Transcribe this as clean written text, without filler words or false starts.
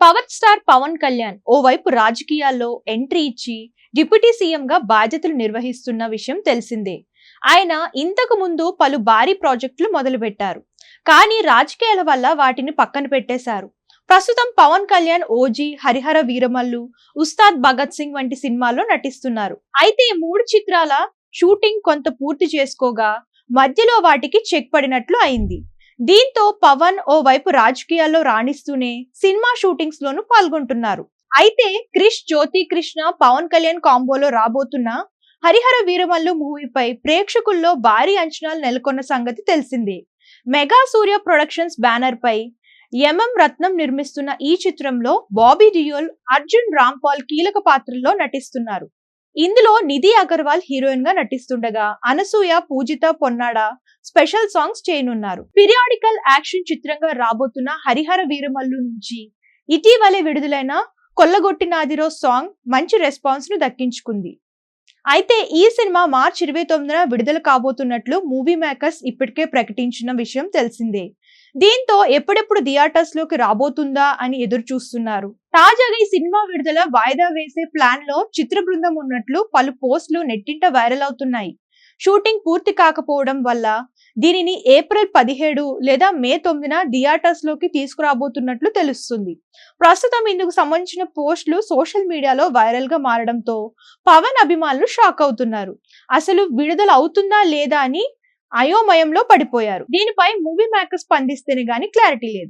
Power star Pawan Kalyan ఓవైపు రాజకీయాల్లో entry ఇచ్చి డిప్యూటీ సీఎం గా బాధ్యతలు నిర్వహిస్తున్న విషయం తెలిసిందే. ఆయన ఇంతకు ముందు పలు భారీ ప్రాజెక్టులు మొదలుపెట్టారు. కానీ రాజకీయాల వల్ల వాటిని పక్కన పెట్టేశారు. ప్రస్తుతం పవన్ కళ్యాణ్ ఓజీ, హరిహర వీరమల్లు, ఉస్తాద్ భగత్ సింగ్ వంటి సినిమాల్లో నటిస్తున్నారు. అయితే ఈ మూడు చిత్రాల షూటింగ్ కొంత పూర్తి చేసుకోగా మధ్యలో వాటికి చెక్ పడినట్లు అయింది. దీంతో పవన్ ఓ వైపు రాజకీయాల్లో రాణిస్తూనే సినిమా షూటింగ్స్ లోనూ పాల్గొంటున్నారు. అయితే క్రిష్ జ్యోతి కృష్ణ పవన్ కళ్యాణ్ కాంబోలో రాబోతున్న హరిహర వీరమల్లు మూవీపై ప్రేక్షకుల్లో భారీ అంచనాలు నెలకొన్న సంగతి తెలిసిందే. మెగా సూర్య ప్రొడక్షన్స్ బ్యానర్ పై ఎంఎం రత్నం నిర్మిస్తున్న ఈ చిత్రంలో బాబీ డియోల్, అర్జున్ రాంపాల్ కీలక పాత్రల్లో నటిస్తున్నారు. ఇందులో నిధి అగర్వాల్ హీరోయిన్ గా నటిస్తుండగా అనసూయ, పూజిత పొన్నాడ స్పెషల్ సాంగ్స్ చేయనున్నారు. పీరియాడికల్ యాక్షన్ చిత్రంగా రాబోతున్న హరిహర వీరమల్లు నుంచి ఇటీవలే విడుదలైన కొల్లగొట్టినాదిరో సాంగ్ మంచి రెస్పాన్స్ ను దక్కించుకుంది. అయితే ఈ సినిమా మార్చి 29న విడుదల కాబోతున్నట్లు మూవీ మేకర్స్ ఇప్పటికే ప్రకటించిన విషయం తెలిసిందే. దీంతో ఎప్పుడెప్పుడు థియేటర్స్ లోకి రాబోతుందా అని ఎదురు చూస్తున్నారు. తాజాగా ఈ సినిమా విడుదల వాయిదా వేసే ప్లాన్ లో చిత్ర బృందం ఉన్నట్లు పలు పోస్టులు నెట్టింట వైరల్ అవుతున్నాయి. షూటింగ్ పూర్తి కాకపోవడం వల్ల దీనిని ఏప్రిల్ 17 లేదా మే 9న థియేటర్స్ లోకి తీసుకురాబోతున్నట్లు తెలుస్తుంది. ప్రస్తుతం ఇందుకు సంబంధించిన పోస్టులు సోషల్ మీడియాలో వైరల్ గా మారడంతో పవన్ అభిమానులు షాక్ అవుతున్నారు. అసలు విడుదల అవుతుందా లేదా అని అయోమయంలో పడిపోయారు. దీనిపై మూవీ మేకర్స్ స్పందిస్తేనే గానీ క్లారిటీ లేదు.